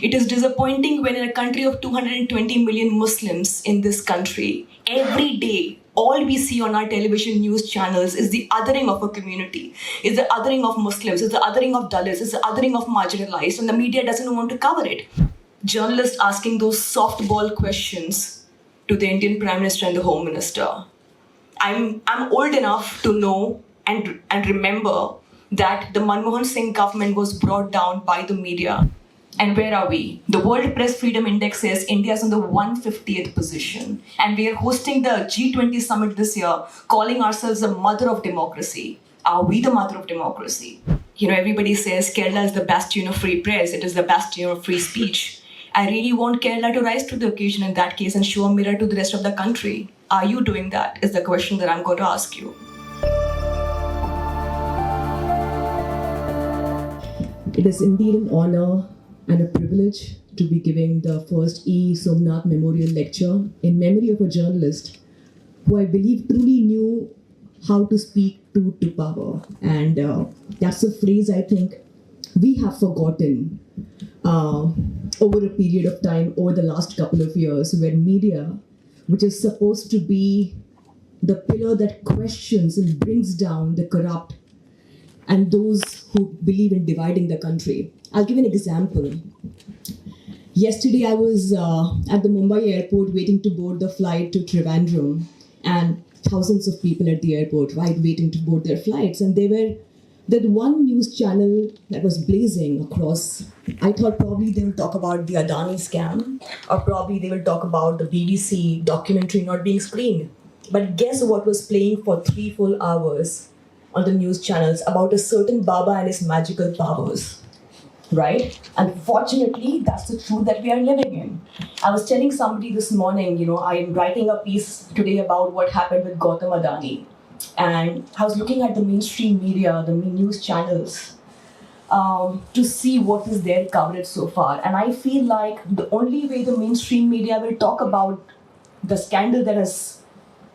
It is disappointing when in a country of 220 million Muslims in this country, every day, all we see on our television news channels is the othering of a community, is the othering of Muslims, is the othering of Dalits, is the othering of marginalized, and the media doesn't want to cover it. Journalists asking those softball questions to the Indian Prime Minister and the Home Minister. I'm old enough to know and remember that the Manmohan Singh government was brought down by the media. And where are we? The World Press Freedom Index says India is on the 150th position. And we are hosting the G20 summit this year, calling ourselves the mother of democracy. Are we the mother of democracy? You know, everybody says Kerala is the bastion of free press. It is the bastion of free speech. I really want Kerala to rise to the occasion in that case and show a mirror to the rest of the country. Are you doing that? Is the question that I'm going to ask you. It is indeed an honor and a privilege to be giving the first Somnath Memorial Lecture in memory of a journalist who I believe truly knew how to speak truth to power. And that's a phrase I think we have forgotten over a period of time, over the last couple of years, where media, which is supposed to be the pillar that questions and brings down the corrupt and those who believe in dividing the country. I'll give an example. Yesterday, I was at the Mumbai airport waiting to board the flight to Trivandrum, and thousands of people at the airport, right, waiting to board their flights. And that one news channel that was blazing across. I thought probably they will talk about the Adani scam, or probably they will talk about the BBC documentary not being screened. But guess what was playing for 3 full hours on the news channels about a certain Baba and his magical powers, right? Unfortunately, that's the truth that we are living in. I was telling somebody this morning, you know, I'm writing a piece today about what happened with Gautam Adani. And I was looking at the mainstream media, the news channels, to see what is their coverage so far. And I feel like the only way the mainstream media will talk about the scandal that has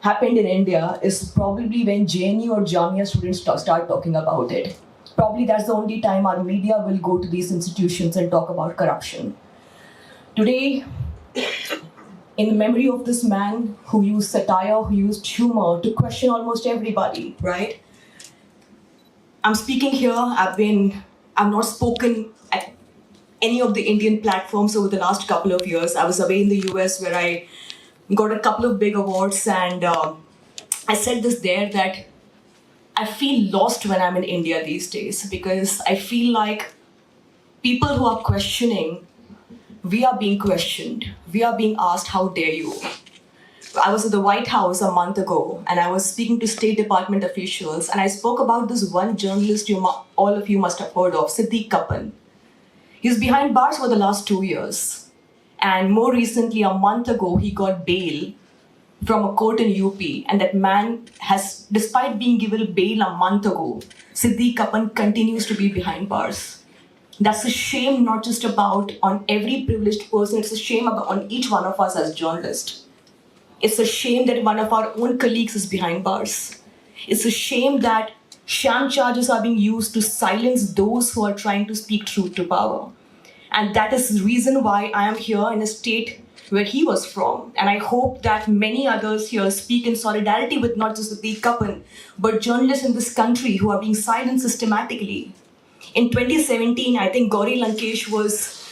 happened in India is probably when JNU or Jamia students start talking about it. Probably that's the only time our media will go to these institutions and talk about corruption. Today, in memory of this man who used satire, who used humor to question almost everybody, right? I'm speaking here. I've not spoken at any of the Indian platforms over the last couple of years. I was away in the US where I got a couple of big awards, and I said this there that I feel lost when I'm in India these days, because I feel like people who are questioning, we are being questioned. We are being asked, how dare you? I was at the White House a month ago, and I was speaking to State Department officials, and I spoke about this one journalist all of you must have heard of, Siddique Kapan. He's behind bars for the last 2 years. And more recently, a month ago, he got bail from a court in UP. And that man has, despite being given bail a month ago, Siddique Kapan continues to be behind bars. That's a shame, not just about on every privileged person. It's a shame on each one of us as journalists. It's a shame that one of our own colleagues is behind bars. It's a shame that sham charges are being used to silence those who are trying to speak truth to power. And that is the reason why I am here in a state where he was from. And I hope that many others here speak in solidarity with not just Siddique Kapan, but journalists in this country who are being silenced systematically. In 2017, I think Gauri Lankesh was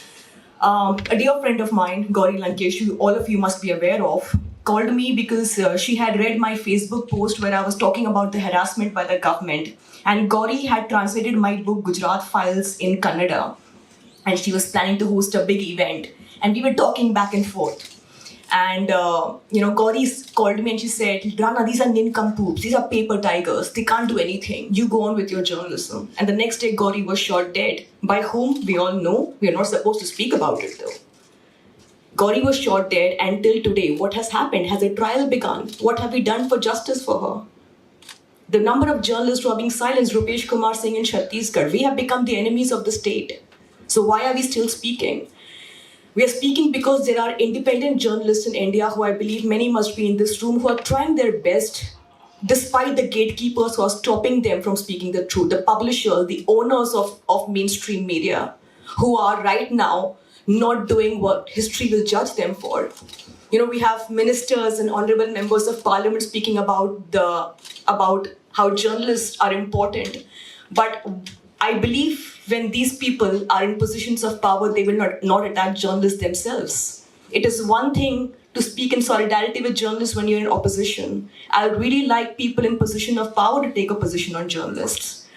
a dear friend of mine, Gauri Lankesh, who all of you must be aware of, called me because she had read my Facebook post where I was talking about the harassment by the government. And Gauri had translated my book, Gujarat Files, in Kannada. And she was planning to host a big event. And we were talking back and forth. And, Gauri called me and she said, Rana, these are nincompoops. These are paper tigers. They can't do anything. You go on with your journalism. And the next day, Gauri was shot dead. By whom? We all know. We are not supposed to speak about it, though. Gauri was shot dead. And till today, what has happened? Has a trial begun? What have we done for justice for her? The number of journalists who are being silenced, Rupesh Kumar Singh in Chhattisgarh, we have become the enemies of the state. So why are we still speaking? We are speaking because there are independent journalists in India who I believe many must be in this room who are trying their best despite the gatekeepers who are stopping them from speaking the truth, the publishers, the owners of mainstream media, who are right now not doing what history will judge them for. We have ministers and honorable members of parliament speaking about how journalists are important. But I believe when these people are in positions of power, they will not attack journalists themselves. It is one thing to speak in solidarity with journalists when you're in opposition. I would really like people in position of power to take a position on journalists.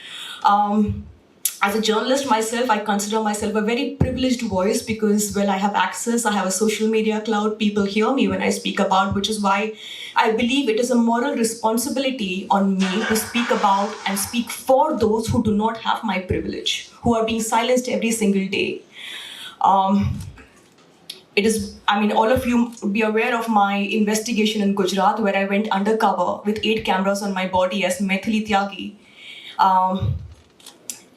As a journalist myself, I consider myself a very privileged voice because, I have access, I have a social media cloud, people hear me when I speak about, which is why I believe it is a moral responsibility on me to speak about and speak for those who do not have my privilege, who are being silenced every single day. All of you would be aware of my investigation in Gujarat, where I went undercover with 8 cameras on my body as Maithili Tyagi.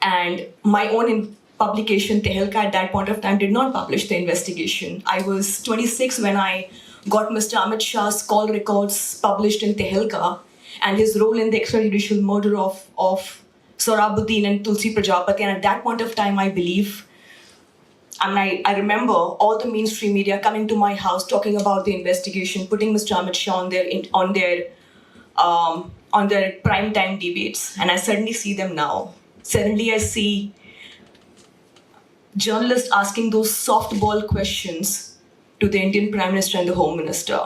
And my own publication, Tehelka, at that point of time did not publish the investigation. I was 26 when I got Mr. Amit Shah's call records published in Tehelka and his role in the extrajudicial murder of Sohrabuddin and Tulsi Prajapati. And at that point of time, I remember all the mainstream media coming to my house talking about the investigation, putting Mr. Amit Shah on their prime time debates. And I suddenly see them now. Suddenly I see journalists asking those softball questions to the Indian Prime Minister and the Home Minister.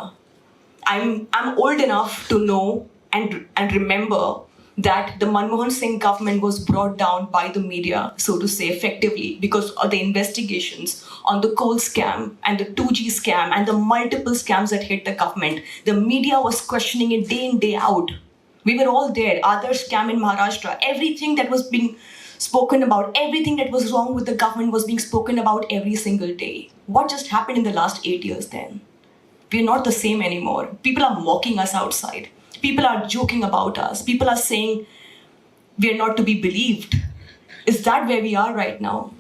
I'm old enough to know and remember that the Manmohan Singh government was brought down by the media, so to say, effectively, because of the investigations on the coal scam and the 2G scam and the multiple scams that hit the government. The media was questioning it day in, day out. We were all there. Other scam in Maharashtra. Everything that was being spoken about, everything that was wrong with the government was being spoken about every single day. What just happened in the last 8 years then? We're not the same anymore. People are mocking us outside. People are joking about us. People are saying we're not to be believed. Is that where we are right now?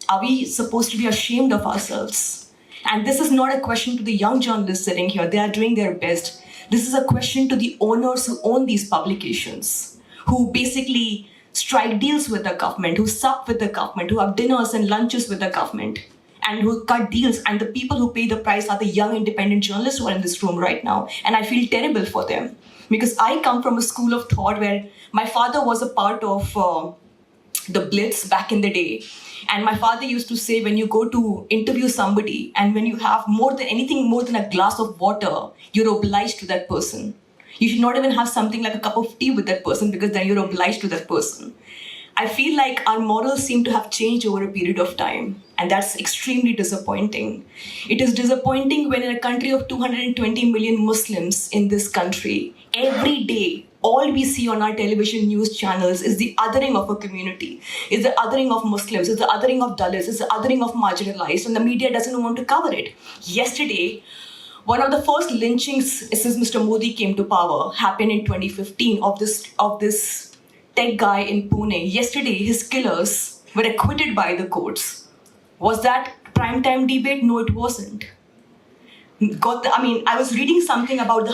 Are we supposed to be ashamed of ourselves? And this is not a question to the young journalists sitting here. They are doing their best. This is a question to the owners who own these publications, who basically strike deals with the government, who sup with the government, who have dinners and lunches with the government, and who cut deals. And the people who pay the price are the young independent journalists who are in this room right now. And I feel terrible for them because I come from a school of thought where my father was a part of the Blitz back in the day. And my father used to say, when you go to interview somebody and when you have more than a glass of water, you're obliged to that person. You should not even have something like a cup of tea with that person because then you're obliged to that person. I feel like our morals seem to have changed over a period of time. And that's extremely disappointing. It is disappointing when in a country of 220 million Muslims in this country, every day, all we see on our television news channels is the othering of a community, is the othering of Muslims, is the othering of Dalits, is the othering of marginalized, and the media doesn't want to cover it. Yesterday, one of the first lynchings since Mr. Modi came to power happened in 2015 of this tech guy in Pune. Yesterday, his killers were acquitted by the courts. Was that primetime debate? No, it wasn't. I was reading something about the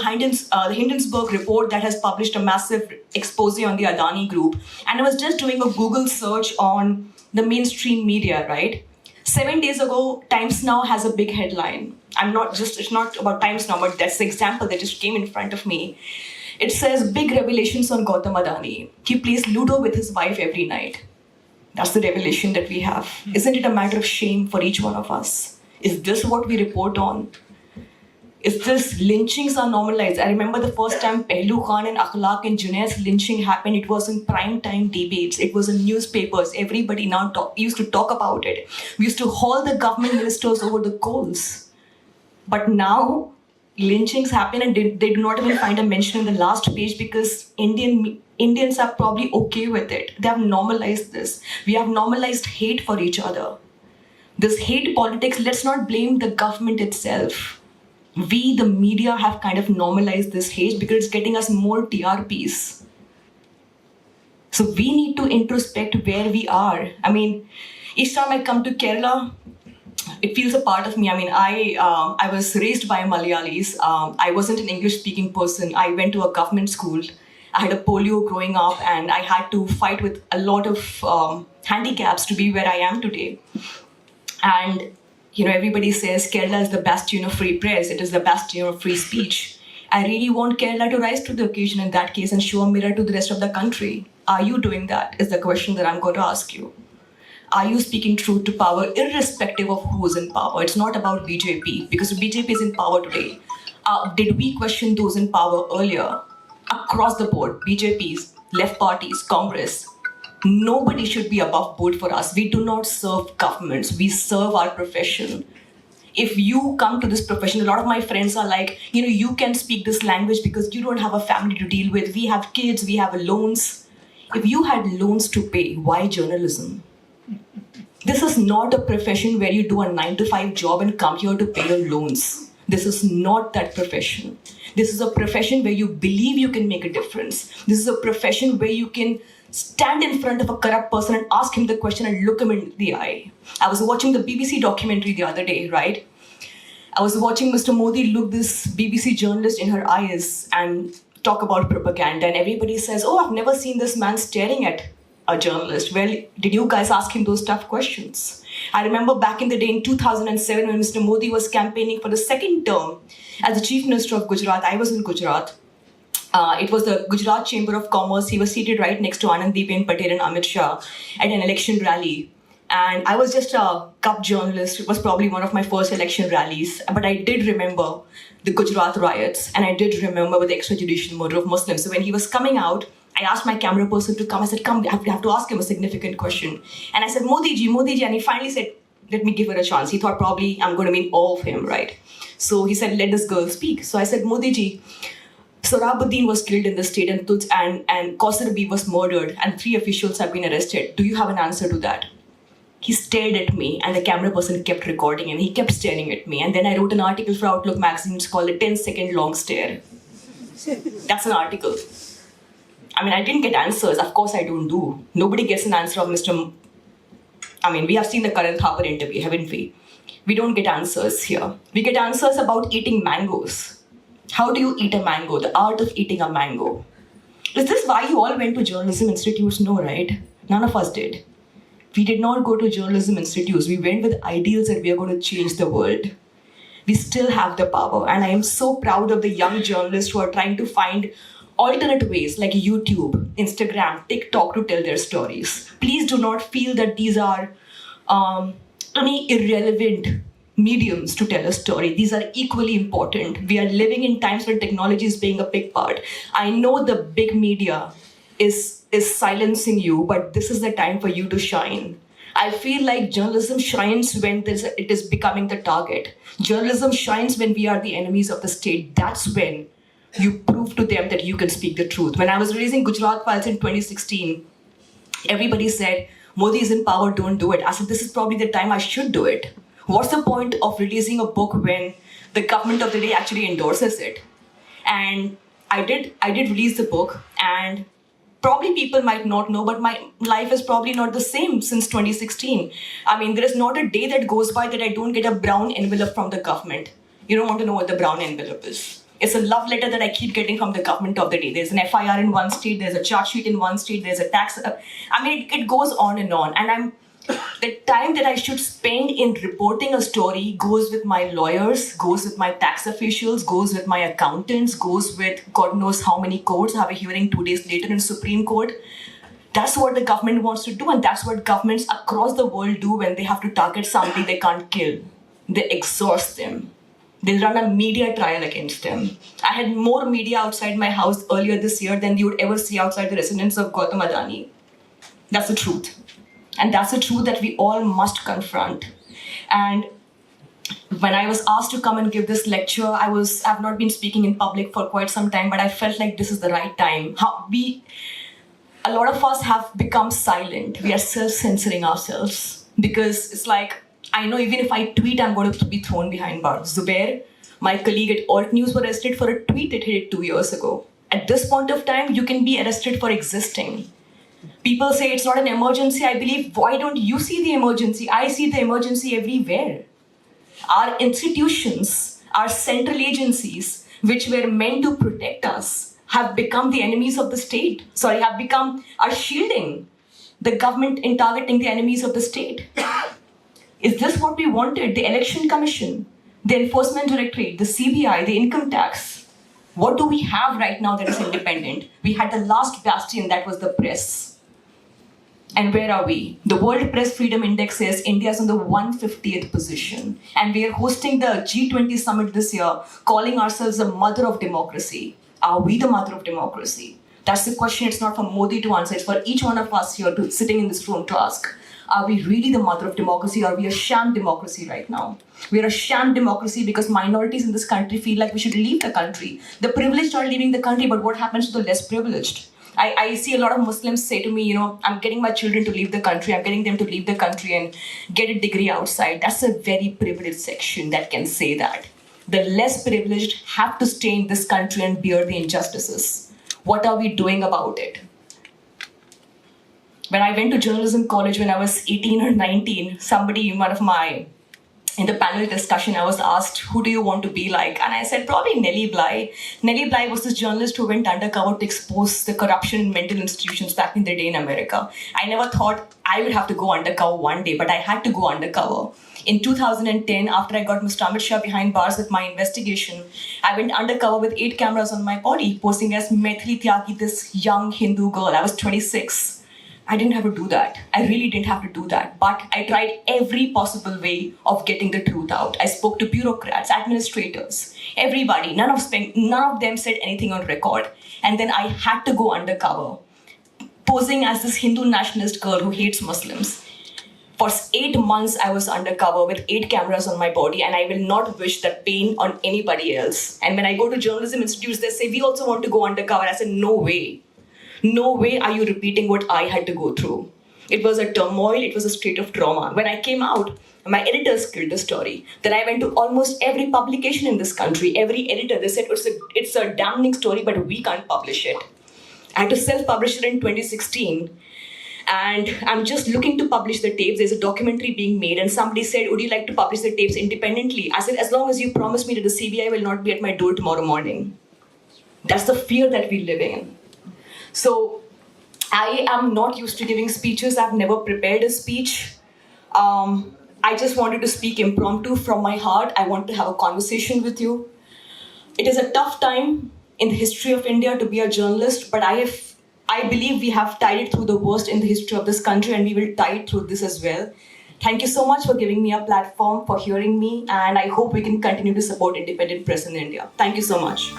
Hindenburg report that has published a massive expose on the Adani group. And I was just doing a Google search on the mainstream media, right? 7 days ago, Times Now has a big headline. It's not about Times Now, but that's the example that just came in front of me. It says, big revelations on Gautam Adani. He plays Ludo with his wife every night. That's the revelation that we have. Isn't it a matter of shame for each one of us? Is this what we report on? Is this lynchings are normalized? I remember the first time Pehlu Khan and Akhlaq and Junaid's lynching happened, it was in prime time debates. It was in newspapers. Everybody now used to talk about it. We used to haul the government ministers over the coals. But now lynchings happen and they do not even find a mention in the last page because Indians are probably okay with it. They have normalized this. We have normalized hate for each other. This hate politics, let's not blame the government itself. We, the media, have kind of normalized this hate because it's getting us more TRPs. So we need to introspect where we are. Each time I come to Kerala, it feels a part of me. I was raised by Malayalis. I wasn't an English-speaking person. I went to a government school. I had a polio growing up and I had to fight with a lot of handicaps to be where I am today. And everybody says Kerala is the bastion of free press. It is the bastion of free speech. I really want Kerala to rise to the occasion in that case and show a mirror to the rest of the country. Are you doing that? Is the question that I'm going to ask you. Are you speaking truth to power irrespective of who's in power? It's not about BJP, because BJP is in power today. Did we question those in power earlier? Across the board, BJPs, left parties, Congress, nobody should be above board for us. We do not serve governments. We serve our profession. If you come to this profession, a lot of my friends are like, you can speak this language because you don't have a family to deal with. We have kids, we have loans. If you had loans to pay, why journalism? This is not a profession where you do a 9-to-5 job and come here to pay your loans. This is not that profession. This is a profession where you believe you can make a difference. This is a profession where you can stand in front of a corrupt person and ask him the question and look him in the eye. I was watching the BBC documentary the other day, right? I was watching Mr. Modi look this BBC journalist in her eyes and talk about propaganda, and everybody says, oh, I've never seen this man staring at a journalist. Well, did you guys ask him those tough questions? I remember back in the day in 2007 when Mr. Modi was campaigning for the second term as the Chief Minister of Gujarat. I was in Gujarat. It was the Gujarat Chamber of Commerce. He was seated right next to Anandiben Patel and Amit Shah at an election rally. And I was just a cup journalist. It was probably one of my first election rallies. But I did remember the Gujarat riots, and I did remember the extrajudicial murder of Muslims. So when he was coming out, I asked my camera person to come. I said, come, I have to ask him a significant question. And I said, Modi ji. And he finally said, let me give her a chance. He thought probably I'm going to be in awe of him, right? So he said, let this girl speak. So I said, Modi ji, Sohrabuddin was killed in the state and Kausar B was murdered and 3 officials have been arrested. Do you have an answer to that? He stared at me and the camera person kept recording him. He kept staring at me. And then I wrote an article for Outlook magazine. It's called a 10-second long stare. That's an article. I mean, I didn't get answers. Of course I don't do. Nobody gets an answer of Mr. We have seen the Karan Thapar interview, haven't we? We don't get answers here. We get answers about eating mangoes. How do you eat a mango? The art of eating a mango. Is this why you all went to journalism institutes? No, right? None of us did. We did not go to journalism institutes. We went with ideals that we are going to change the world. We still have the power. And I am so proud of the young journalists who are trying to find alternate ways like YouTube, Instagram, TikTok to tell their stories. Please do not feel that these are any irrelevant mediums to tell a story. These are equally important. We are living in times when technology is playing a big part. I know the big media is silencing you, but this is the time for you to shine. I feel like journalism shines when it is becoming the target. Journalism shines when we are the enemies of the state. That's when you prove to them that you can speak the truth. When I was releasing Gujarat Files in 2016, everybody said, Modi is in power, don't do it. I said, this is probably the time I should do it. What's the point of releasing a book when the government of the day actually endorses it? And I did release the book, and probably people might not know, but my life is probably not the same since 2016. There is not a day that goes by that I don't get a brown envelope from the government. You don't want to know what the brown envelope is. It's a love letter that I keep getting from the government of the day. There's an FIR in one state, there's a charge sheet in one state, there's a tax. It goes on. And the time that I should spend in reporting a story goes with my lawyers, goes with my tax officials, goes with my accountants, goes with God knows how many courts. I have a hearing 2 days later in Supreme Court. That's what the government wants to do, and that's what governments across the world do when they have to target somebody they can't kill. They exhaust them. They run a media trial against them. I had more media outside my house earlier this year than you would ever see outside the residence of Gautam Adani. That's the truth. And that's the truth that we all must confront. And when I was asked to come and give this lecture, I've not been speaking in public for quite some time, but I felt like this is the right time. A lot of us have become silent. We are self-censoring ourselves because it's like, I know even if I tweet, I'm going to be thrown behind bars. Zubair, my colleague at Alt News, was arrested for a tweet that he did 2 years ago. At this point of time, you can be arrested for existing. People say it's not an emergency. I believe, why don't you see the emergency? I see the emergency everywhere. Our institutions, our central agencies, which were meant to protect us, have become the enemies of the state. Are shielding the government in targeting the enemies of the state. Is this what we wanted? The Election Commission, the Enforcement Directorate, the CBI, the Income Tax. What do we have right now that is independent? We had the last bastion, that was the press. And where are we? The World Press Freedom Index says India is on the 150th position. And we are hosting the G20 summit this year, calling ourselves the mother of democracy. Are we the mother of democracy? That's the question. It's not for Modi to answer. It's for each one of us here sitting in this room to ask. Are we really the mother of democracy? Or are we a sham democracy right now? We are a sham democracy because minorities in this country feel like we should leave the country. The privileged are leaving the country, but what happens to the less privileged? I see a lot of Muslims say to me, I'm getting my children to leave the country. I'm getting them to leave the country and get a degree outside. That's a very privileged section that can say that. The less privileged have to stay in this country and bear the injustices. What are we doing about it? When I went to journalism college when I was 18 or 19, in the panel discussion, I was asked, who do you want to be like? And I said, probably Nellie Bly. Nellie Bly was this journalist who went undercover to expose the corruption in mental institutions back in the day in America. I never thought I would have to go undercover one day, but I had to go undercover. In 2010, after I got Mr. Amit Shah behind bars with my investigation, I went undercover with 8 cameras on my body, posing as Maithili Tyagi, this young Hindu girl. I was 26. I didn't have to do that. I really didn't have to do that. But I tried every possible way of getting the truth out. I spoke to bureaucrats, administrators, everybody. None of them said anything on record. And then I had to go undercover, posing as this Hindu nationalist girl who hates Muslims. For 8 months, I was undercover with 8 cameras on my body, and I will not wish that pain on anybody else. And when I go to journalism institutes, they say, we also want to go undercover. I said, no way. No way are you repeating what I had to go through. It was a turmoil. It was a state of trauma. When I came out, my editors killed the story. Then I went to almost every publication in this country. Every editor, they said, it's a damning story, but we can't publish it. I had to self-publish it in 2016. And I'm just looking to publish the tapes. There's a documentary being made. And somebody said, would you like to publish the tapes independently? I said, as long as you promise me that the CBI will not be at my door tomorrow morning. That's the fear that we live in. So I am not used to giving speeches. I've never prepared a speech. I just wanted to speak impromptu from my heart. I want to have a conversation with you. It is a tough time in the history of India to be a journalist, but I believe we have tied it through the worst in the history of this country, and we will tie it through this as well. Thank you so much for giving me a platform, for hearing me, and I hope we can continue to support independent press in India. Thank you so much.